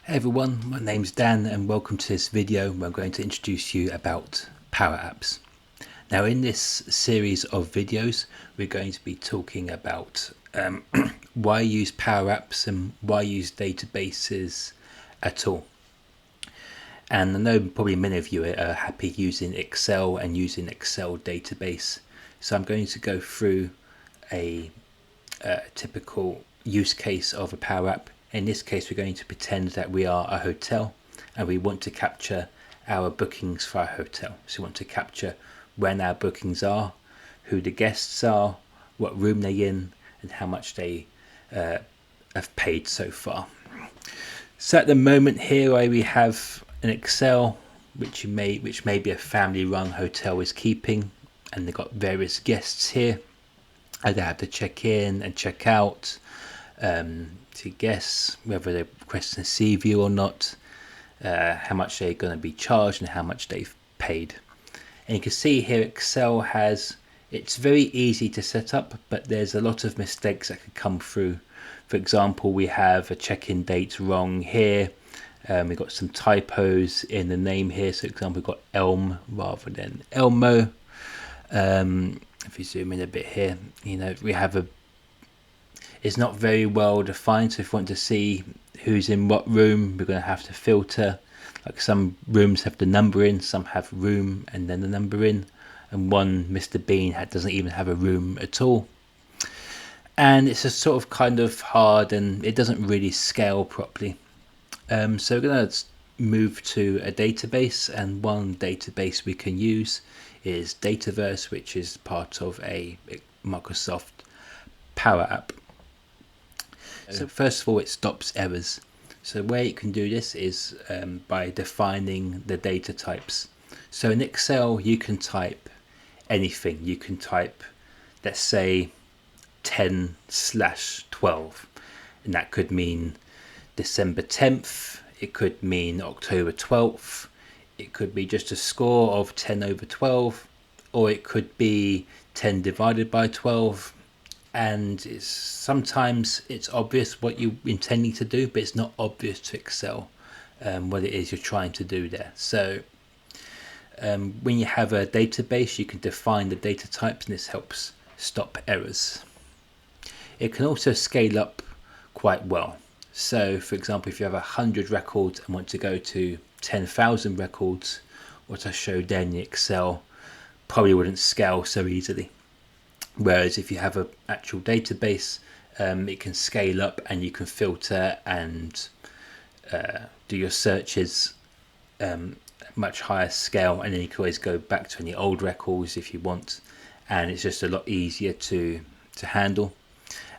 Hey everyone, my name's Dan and welcome to this video where I'm going to introduce you about Power Apps. Now in this series of videos we're going to be talking about why use Power Apps and why use databases at all. And I know probably many of you are happy using Excel and using Excel database, so I'm going to go through a typical use case of a Power App. In this case, we're going to pretend that we are a hotel and we want to capture our bookings for our hotel. So we want to capture when our bookings are, who the guests are, what room they're in, and how much they have paid so far. So at the moment here we have an Excel which may be a family-run hotel is keeping, and they've got various guests here. They have to check in and check out to guess whether they're requesting a sea view or not, how much they're going to be charged and how much they've paid. And you can see here Excel it's very easy to set up, but there's a lot of mistakes that could come through. For example, we have a check-in date wrong here. We've got some typos in the name here. So for example, we've got Elm rather than Elmo. If you zoom in a bit here, we have it's not very well defined. So if we want to see who's in what room, we're going to have to filter. Like some rooms have the number in, some have room and then the number in, and one Mr. Bean doesn't even have a room at all. And it's just sort of kind of hard and it doesn't really scale properly. So we're going to move to a database, and one database we can use is Dataverse, which is part of a Microsoft Power App. So first of all, it stops errors. So the way you can do this is by defining the data types. So in Excel, you can type anything. You can type, let's say, 10/12, and that could mean December 10th. It could mean October 12th. It could be just a score of 10/12, or it could be 10 divided by 12. And sometimes it's obvious what you're intending to do, but it's not obvious to Excel what it is you're trying to do there. So when you have a database, you can define the data types, and this helps stop errors. It can also scale up quite well. So for example, if you have 100 records and want to go to 10,000 records, what I showed there in the Excel probably wouldn't scale so easily. Whereas if you have an actual database, it can scale up and you can filter and do your searches much higher scale, and then you can always go back to any old records if you want, and it's just a lot easier to handle.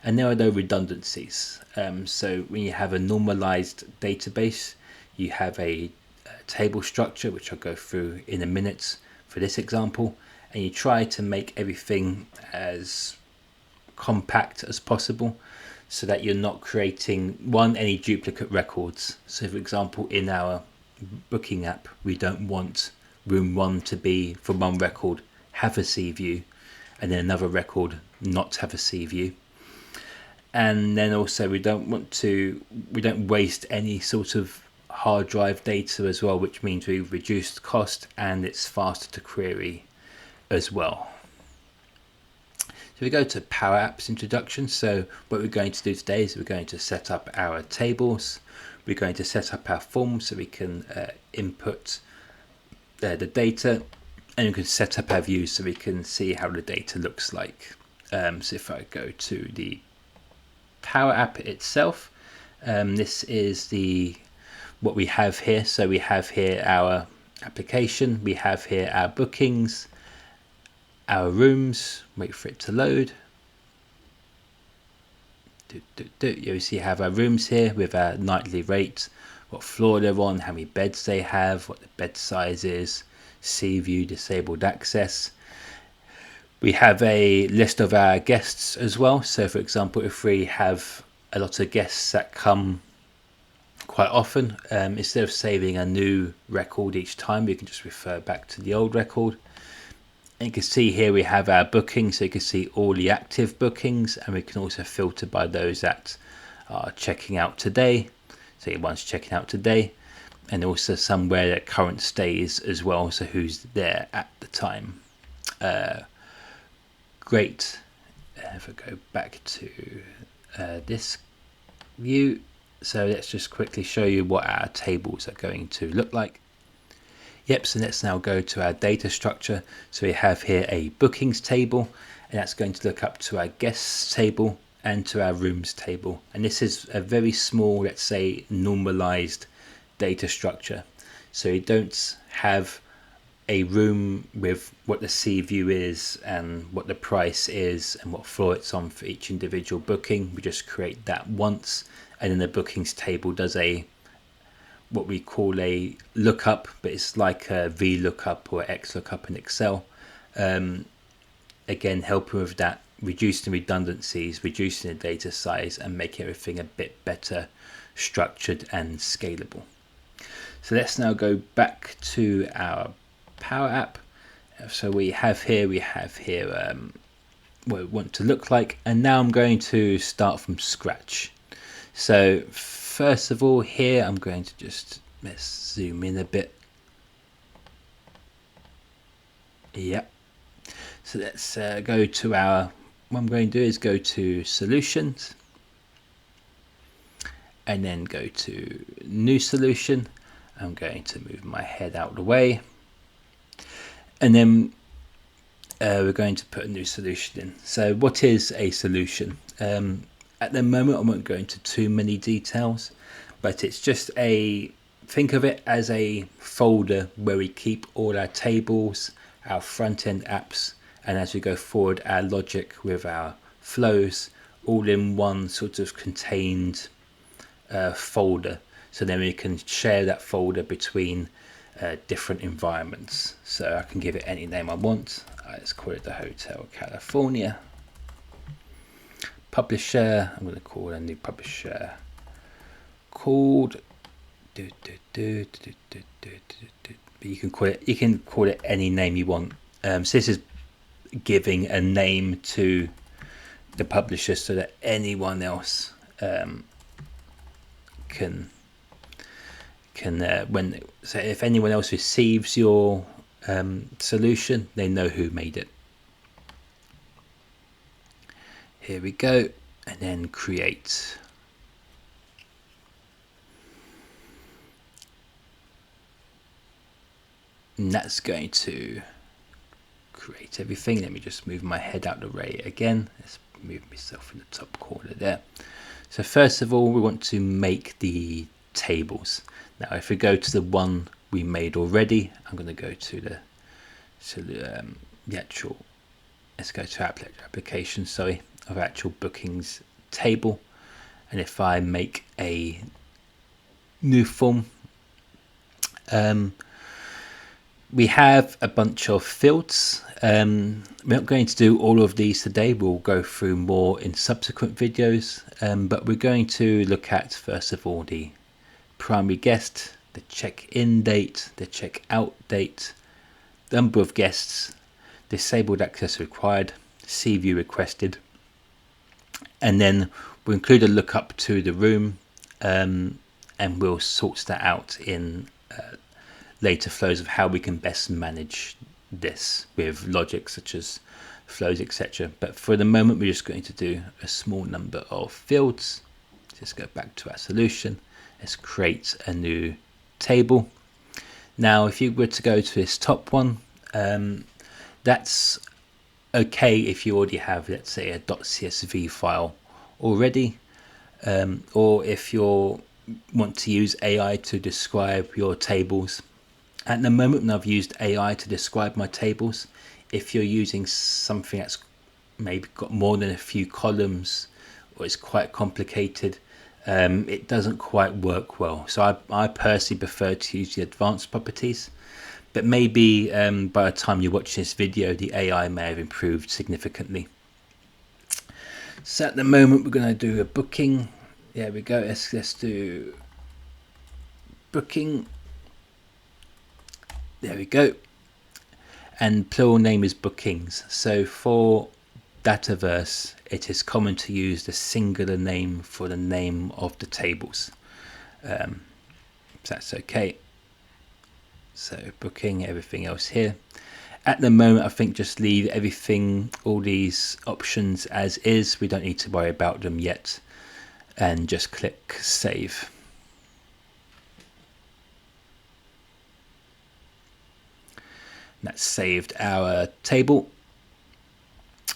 And there are no redundancies. So when you have a normalized database, you have a table structure, which I'll go through in a minute for this example, and you try to make everything as compact as possible so that you're not creating any duplicate records. So for example, in our booking app, we don't want room 1 to be, for one record, have a sea view, and then another record not have a sea view. And then also we don't waste any sort of hard drive data as well, which means we've reduced cost and it's faster to query as well. So we go to Power Apps introduction. So what we're going to do today is we're going to set up our tables. We're going to set up our forms so we can input the data, and we can set up our views so we can see how the data looks like. So if I go to the Power App itself, this is what we have here. So we have here our application, we have here our bookings, our rooms. Wait for it to load. You see, have our rooms here with our nightly rate, what floor they're on, how many beds they have, what the bed size is, sea view, disabled access. We have a list of our guests as well. So for example, if we have a lot of guests that come quite often, instead of saving a new record each time, we can just refer back to the old record. And you can see here we have our bookings, so you can see all the active bookings, and we can also filter by those that are checking out today. so one's checking out today, and also somewhere that current stays as well, so who's there at the time. Great. If I go back to this view, so let's just quickly show you what our tables are going to look like. Yep, so let's now go to our data structure. So we have here a bookings table, and that's going to look up to our guests table and to our rooms table. And this is a very small, let's say, normalized data structure. So you don't have a room with what the sea view is and what the price is and what floor it's on for each individual booking. We just create that once, and then the bookings table does what we call a lookup, but it's like a VLOOKUP or XLOOKUP in Excel. Again, helping with that, reducing redundancies, reducing the data size, and making everything a bit better structured and scalable. So let's now go back to our Power App. So we have here what we want to look like, and now I'm going to start from scratch. So first of all, here I'm going to let's zoom in a bit. Yep. So let's go to what I'm going to do is go to Solutions, and then go to New Solution. I'm going to move my head out of the way, and then we're going to put a new solution in. So what is a solution? At the moment I won't go into too many details, but it's just think of it as a folder where we keep all our tables, our front-end apps, and as we go forward, our logic with our flows, all in one sort of contained folder. So then we can share that folder between different environments. So I can give it any name I want. Let's call it the Hotel California. Publisher, I'm going to call a new publisher called you can call it any name you want. So this is giving a name to the publisher so that anyone else can so if anyone else receives your solution, they know who made it. Here we go, and then create. And that's going to create everything. Let me just move my head out of the way again. Let's move myself in the top corner there. So first of all, we want to make the tables. Now if we go to the one we made already, I'm going to go to the actual, let's go to application, of actual bookings table. And if I make a new form, we have a bunch of fields. We're not going to do all of these today. We'll go through more in subsequent videos, but we're going to look at first of all the primary guest, the check-in date, the check-out date, number of guests, disabled access required, sea view requested, and then we'll include a lookup to the room, and we'll sort that out in later flows of how we can best manage this with logic such as flows, etc. But for the moment, we're just going to do a small number of fields. Just go back to our solution. Let's create a new table. Now, if you were to go to this top one, that's okay if you already have, let's say, a .csv file already, or if you want to use AI to describe your tables. At the moment, when I've used AI to describe my tables, if you're using something that's maybe got more than a few columns or it's quite complicated, it doesn't quite work well. So I personally prefer to use the advanced properties, but maybe by the time you watch this video, the AI may have improved significantly. So at the moment, we're going to do a booking. There we go. Let's do booking. There we go. And plural name is bookings. So for Dataverse, it is common to use the singular name for the name of the tables. So that's okay. So booking, everything else here. At the moment, I think just leave everything, all these options as is. We don't need to worry about them yet. And just click save. That's saved our table.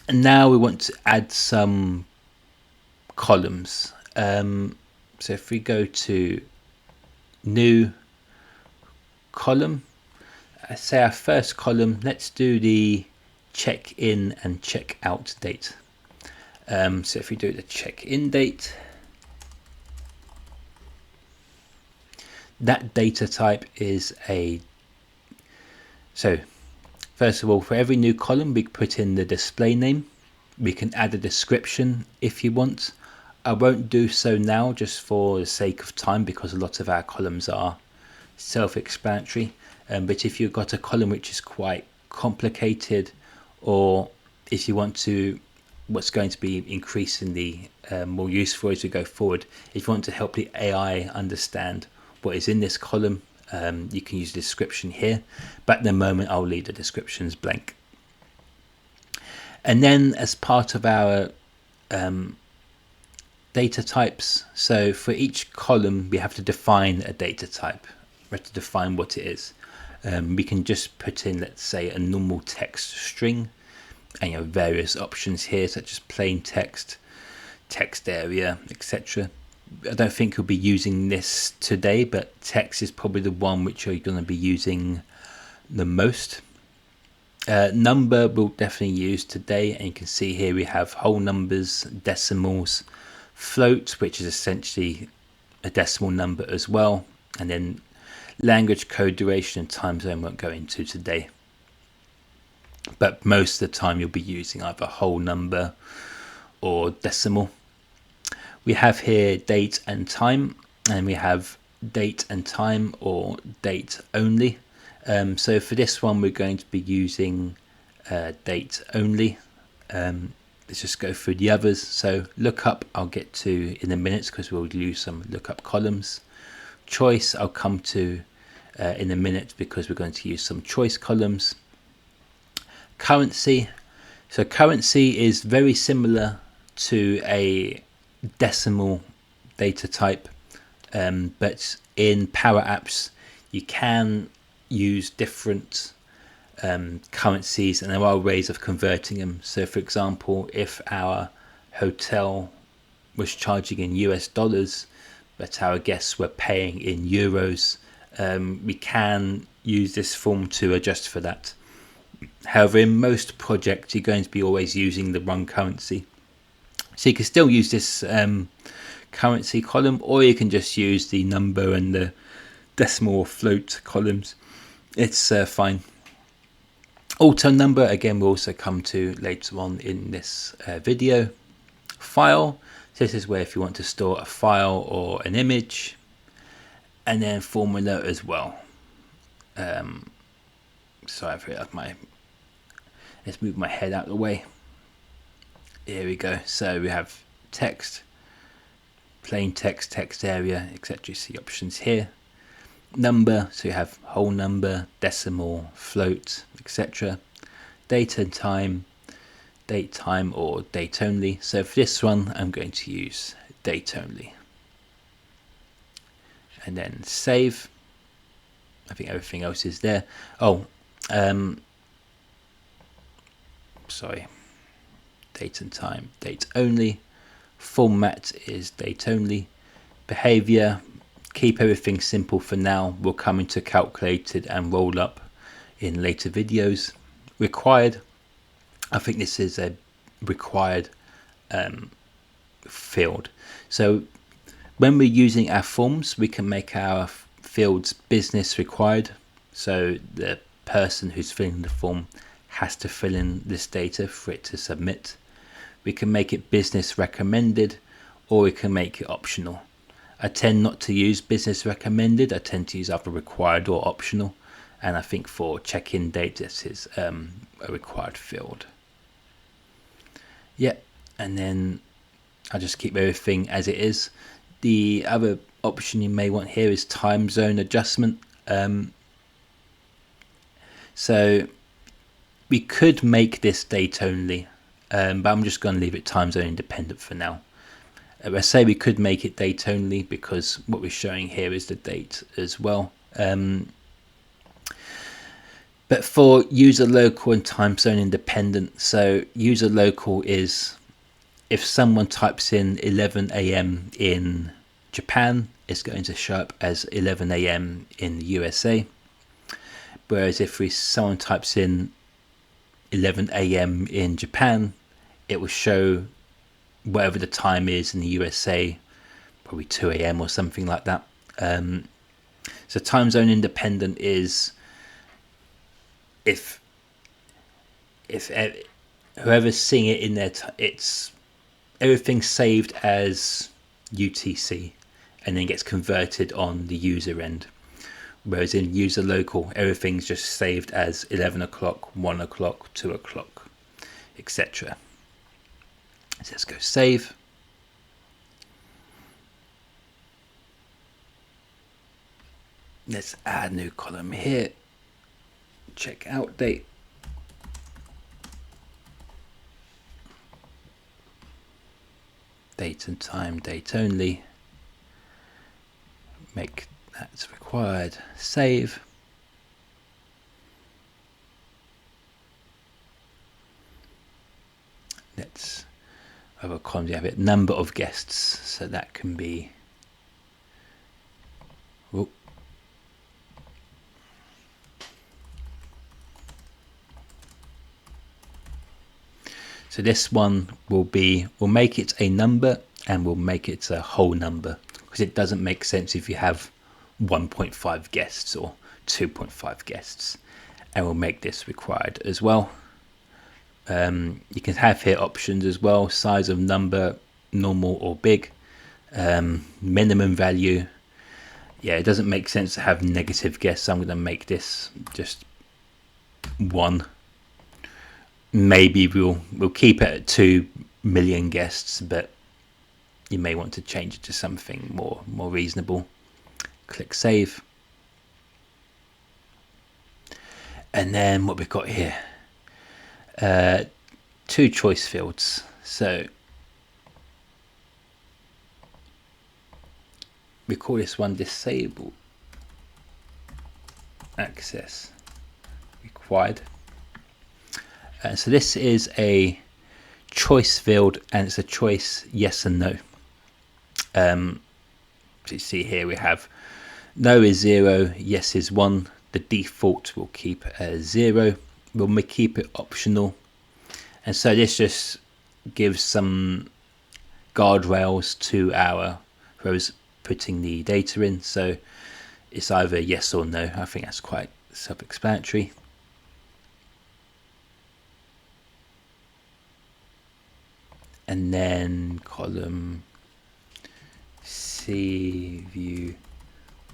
And now we want to add some columns. So if we go to new column, say our first column, let's do the check in and check out date. So if we do the check in date, that data type is so first of all, for every new column we put in the display name. We can add a description if you want. I won't do so now just for the sake of time, because a lot of our columns are self-explanatory. But if you've got a column which is quite complicated, or if you want to, what's going to be increasingly more useful as we go forward, if you want to help the AI understand what is in this column, you can use the description here, but at the moment I'll leave the descriptions blank. And then as part of our data types, so for each column we have to define a data type. We have to define what it is. We can just put in, let's say, a normal text string, and you have various options here such as plain text, text area, etc. I don't think you'll be using this today, but text is probably the one which you're going to be using the most. Number we'll definitely use today, and you can see here we have whole numbers, decimals, float, which is essentially a decimal number as well, and then language, code, duration, and time zone won't go into today. But most of the time you'll be using either whole number or decimal. We have here date and time, and we have date and time or date only. So for this one we're going to be using date only. Let's just go through the others. So lookup I'll get to in a minute, because we'll use some lookup columns. Choice I'll come to in a minute, because we're going to use some choice columns. Currency. So currency is very similar to a decimal data type, but in Power Apps you can use different currencies, and there are ways of converting them. So for example, if our hotel was charging in US dollars but our guests were paying in euros, we can use this form to adjust for that. However, in most projects you're going to be always using the one currency, so you can still use this currency column, or you can just use the number and the decimal or float columns. It's fine. Auto number, again, we'll also come to later on in this video. File, so this is where if you want to store a file or an image. And then formula as well. Sorry for let's move my head out of the way. Here we go. So we have text, plain text, text area, etc. You see options here. Number, so you have whole number, decimal, float, etc. Date and time, date, time, or date only. So for this one I'm going to use date only. And then save. I think everything else is there. Sorry, date and time, date only. Format is date only. Behavior, keep everything simple for now. We'll come into calculated and roll up in later videos. Required, I think this is a required field. So when we're using our forms, we can make our fields business required. So the person who's filling the form has to fill in this data for it to submit. We can make it business recommended, or we can make it optional. I tend not to use business recommended. I tend to use either required or optional. And I think for check-in date, this is a required field. Yeah, and then I just keep everything as it is. The other option you may want here is time zone adjustment. So we could make this date only, but I'm just going to leave it time zone independent for now. I say we could make it date only because what we're showing here is the date as well. But for user local and time zone independent, so user local is if someone types in 11 a.m. in Japan, it's going to show up as 11 a.m. in the USA. Whereas if someone types in 11 a.m. in Japan, it will show whatever the time is in the USA, probably 2 a.m. or something like that. So time zone independent is if whoever's seeing it in there, it's everything's saved as UTC and then gets converted on the user end. Whereas in user local, everything's just saved as 11 o'clock, 1 o'clock, 2 o'clock, etc. So let's go save. Let's add a new column here. Check out date. Date and time, date only. Make that's required. Save. Let's have a column. You have it number of guests, so that can be. Oh. So this one we'll make it a number and we'll make it a whole number, because it doesn't make sense if you have 1.5 guests or 2.5 guests, and we'll make this required as well. You can have here options as well: size of number, normal or big, minimum value. Yeah, it doesn't make sense to have negative guests, so I'm going to make this just 1. Maybe we'll keep it at 2 million guests, but you may want to change it to something more reasonable. Click save. And then what we've got here, 2 choice fields. So we call this one disable access required. So this is a choice field, and it's a choice yes and no. So you see here we have no is 0, yes is 1. The default will keep as 0. We'll keep it optional, and so this just gives some guardrails to whoever's putting the data in. So it's either yes or no. I think that's quite self-explanatory. And then column C view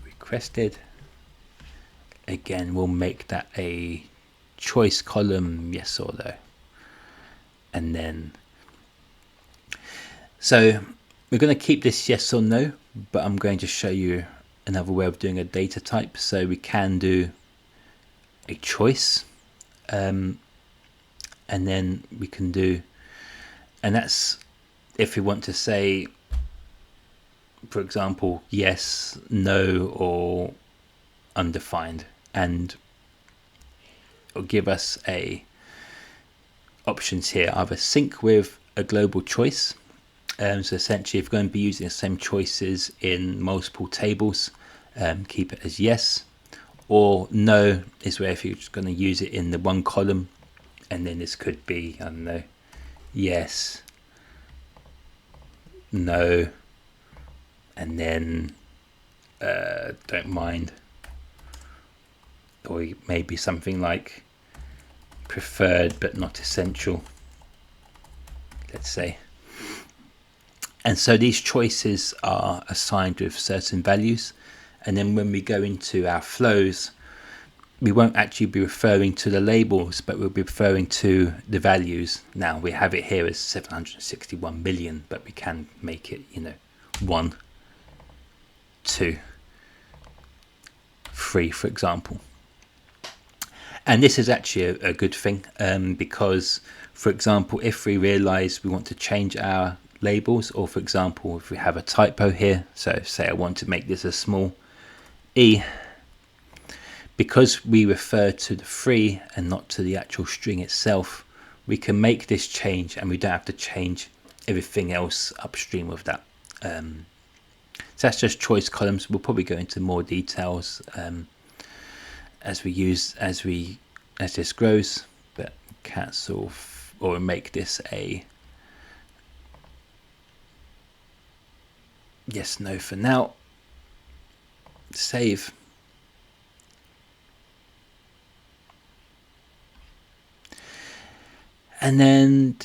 requested. Again, we'll make that a choice column, yes or no. And then, so we're going to keep this yes or no, but I'm going to show you another way of doing a data type. So we can do a choice, and then we can do, and that's if we want to say, for example, yes, no, or undefined, and it'll give us options here, either sync with a global choice. So essentially, if we're going to be using the same choices in multiple tables, keep it as yes, or no is where if you're just going to use it in the one column, and then this could be, I don't know, yes, no, and then don't mind, or maybe something like preferred but not essential, let's say. And so these choices are assigned with certain values, and then when we go into our flows, we won't actually be referring to the labels, but we'll be referring to the values. Now we have it here as 761 million, but we can make it, 1, to free, for example. And this is actually a good thing, because, for example, if we realize we want to change our labels, or for example, if we have a typo here, so say I want to make this a small e, because we refer to the free and not to the actual string itself, we can make this change and we don't have to change everything else upstream of that. So that's just choice columns. We'll probably go into more details as this grows, but cancel or make this a yes, no for now. Save. And then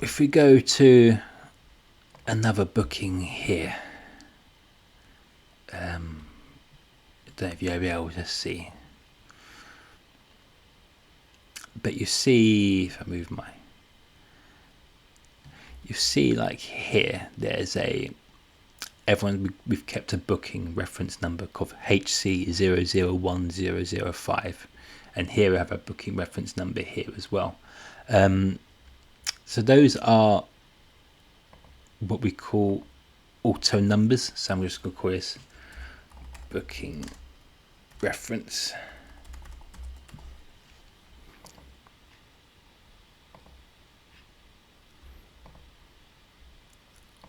if we go to another booking here, I don't know if you'll be able to see, but you see, if I move you see like here, there's we've kept a booking reference number called HC001005, and here we have a booking reference number here as well. So those are what we call auto numbers. So I'm just going to call this booking reference.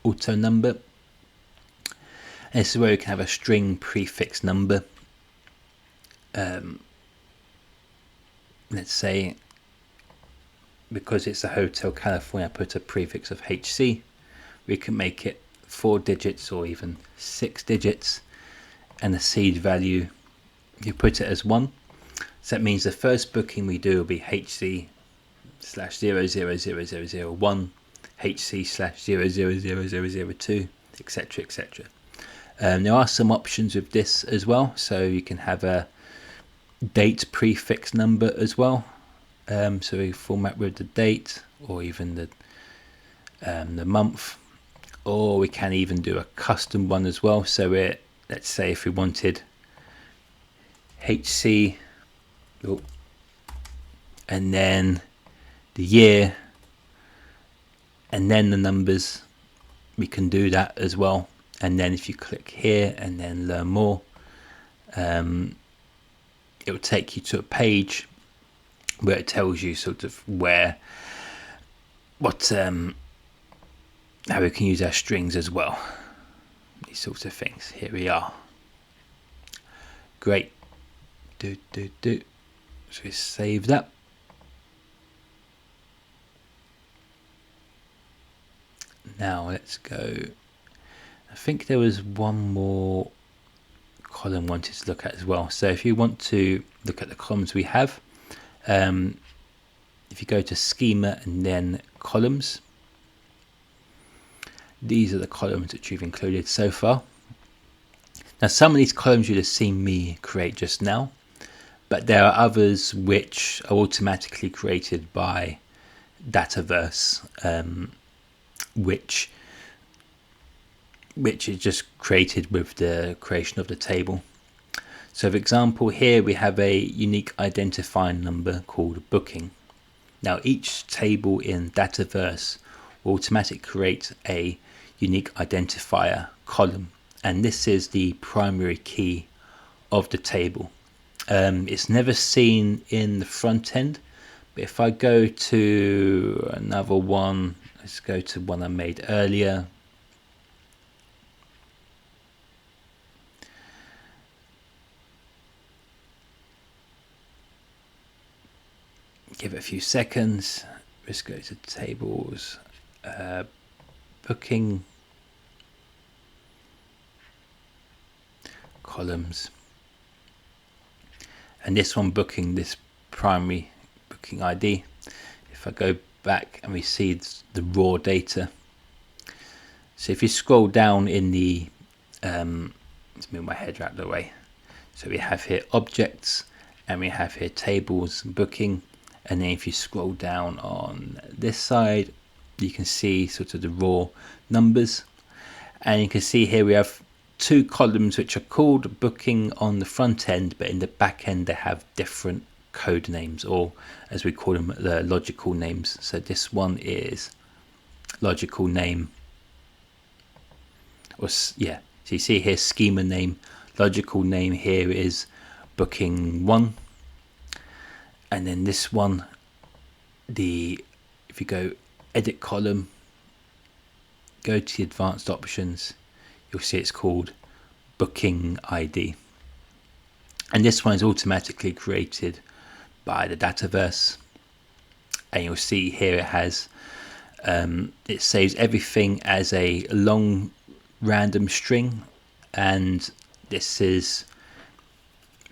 Auto number. And this is where you can have a string prefix number. Let's say, because it's a Hotel California, I put a prefix of HC. We can make it 4 digits or even 6 digits, and the seed value, you put it as 1. So that means the first booking we do will be HC/000001, HC/000002, etc., etc. There are some options with this as well, so you can have a date prefix number as well. So we format with the date, or even the month, or we can even do a custom one as well. So let's say if we wanted HC, and then the year, and then the numbers, we can do that as well. And then if you click here and then learn more, it will take you to a page where it tells you sort of how we can use our strings as well, these sorts of things. Here we are. Great. So we save that. Now let's go. I think there was one more column I wanted to look at as well. So if you want to look at the columns we have, if you go to schema and then columns, these are the columns that you've included so far. Now some of these columns you'd have seen me create just now, but there are others which are automatically created by Dataverse, which is just created with the creation of the table. So for example, here we have a unique identifying number called booking. Now each table in Dataverse will automatically create a unique identifier column, and this is the primary key of the table. It's never seen in the front end, but if I go to another one, let's go to one I made earlier. Give it a few seconds. Let's go to tables, booking, columns, and this one booking, this primary booking ID. If I go back and we see the raw data, so if you scroll down in the let's move my head out of the way. So we have here objects, and we have here tables, booking, and then if you scroll down on this side, you can see sort of the raw numbers. And you can see here we have two columns which are called booking on the front end, but in the back end they have different code names, or as we call them, the logical names. So this one is logical name, or yeah, so you see here schema name, logical name here is booking 1, and then this one, if you go edit column, go to the advanced options, you'll see it's called booking ID, and this one is automatically created by the Dataverse. And you'll see here it has it saves everything as a long random string, and it's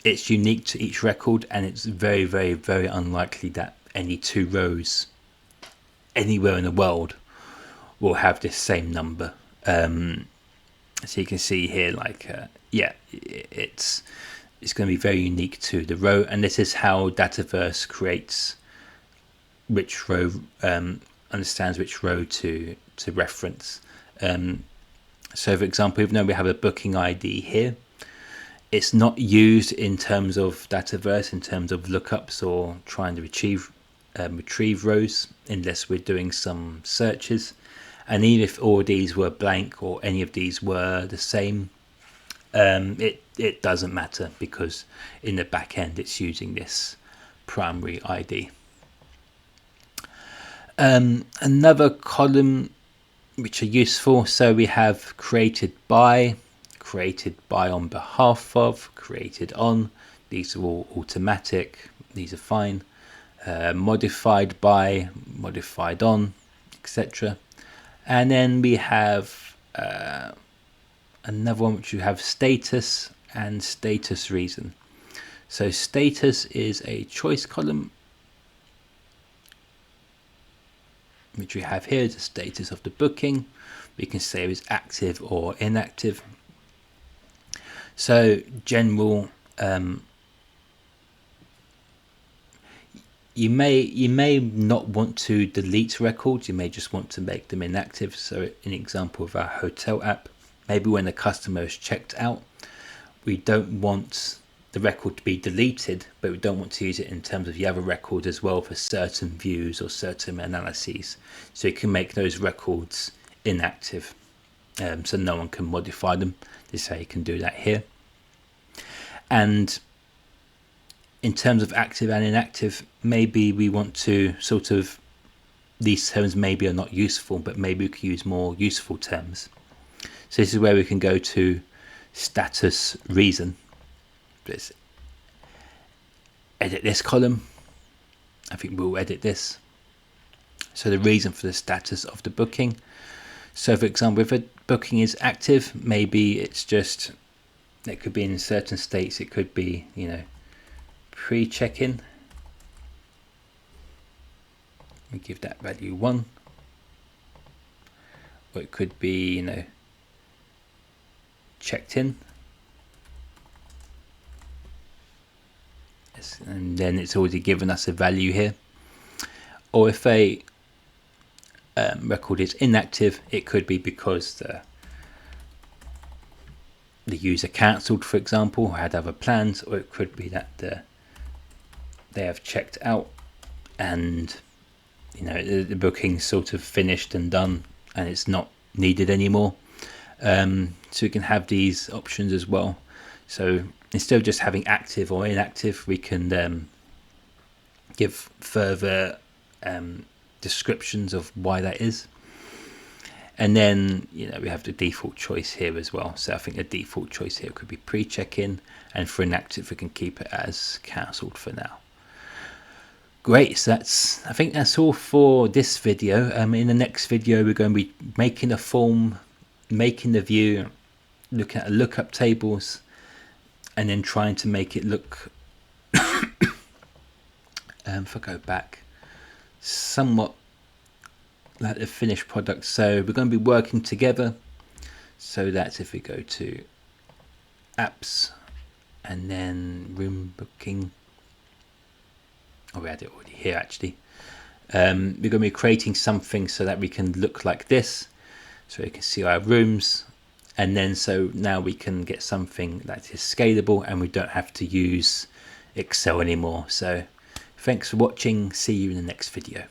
unique to each record, and it's very, very, very unlikely that any two rows anywhere in the world will have this same number. So you can see here, like it's going to be very unique to the row, and this is how Dataverse creates which row, understands which row to reference. So for example, even though we have a booking ID here, it's not used in terms of Dataverse, in terms of lookups or trying to retrieve rows, unless we're doing some searches. And even if all these were blank or any of these were the same, it doesn't matter, because in the back end it's using this primary ID. Another column which are useful, so we have created by on behalf of, created on, these are all automatic, these are fine, modified by, modified on, etc. And then we have another one which you have status and status reason. So status is a choice column, which we have here is the status of the booking. We can say it's active or inactive. So general, you may not want to delete records, you may just want to make them inactive. So an example of our hotel app, maybe when the customer is checked out, we don't want the record to be deleted, but we don't want to use it in terms of the other record as well for certain views or certain analyses. So you can make those records inactive, so no one can modify them. This is how you can do that here. And in terms of active and inactive, maybe we want to sort of, these terms maybe are not useful, but maybe we can use more useful terms. So this is where we can go to status reason. Let's edit this column. I think we'll edit this. So the reason for the status of the booking. So for example, if a booking is active, maybe it's just, it could be in certain states, it could be, pre-check-in. We give that value 1. Or it could be, checked in. And then it's already given us a value here. Or if a record is inactive, it could be because the user cancelled, for example, or had other plans, or it could be that they have checked out and the booking's sort of finished and done and it's not needed anymore. So we can have these options as well. So instead of just having active or inactive, we can give further descriptions of why that is. And then we have the default choice here as well. So I think the default choice here could be pre-check-in, and for inactive we can keep it as cancelled for now. Great, so I think that's all for this video. In the next video we're going to be making a form, making the view, looking at lookup tables, and then trying to make it look if I go back, somewhat like the finished product. So we're going to be working together. So that's if we go to apps and then room booking. Oh, we had it already here actually. We're going to be creating something so that we can look like this. So you can see our rooms, And then so now we can get something that is scalable and we don't have to use Excel anymore. So thanks for watching. See you in the next video.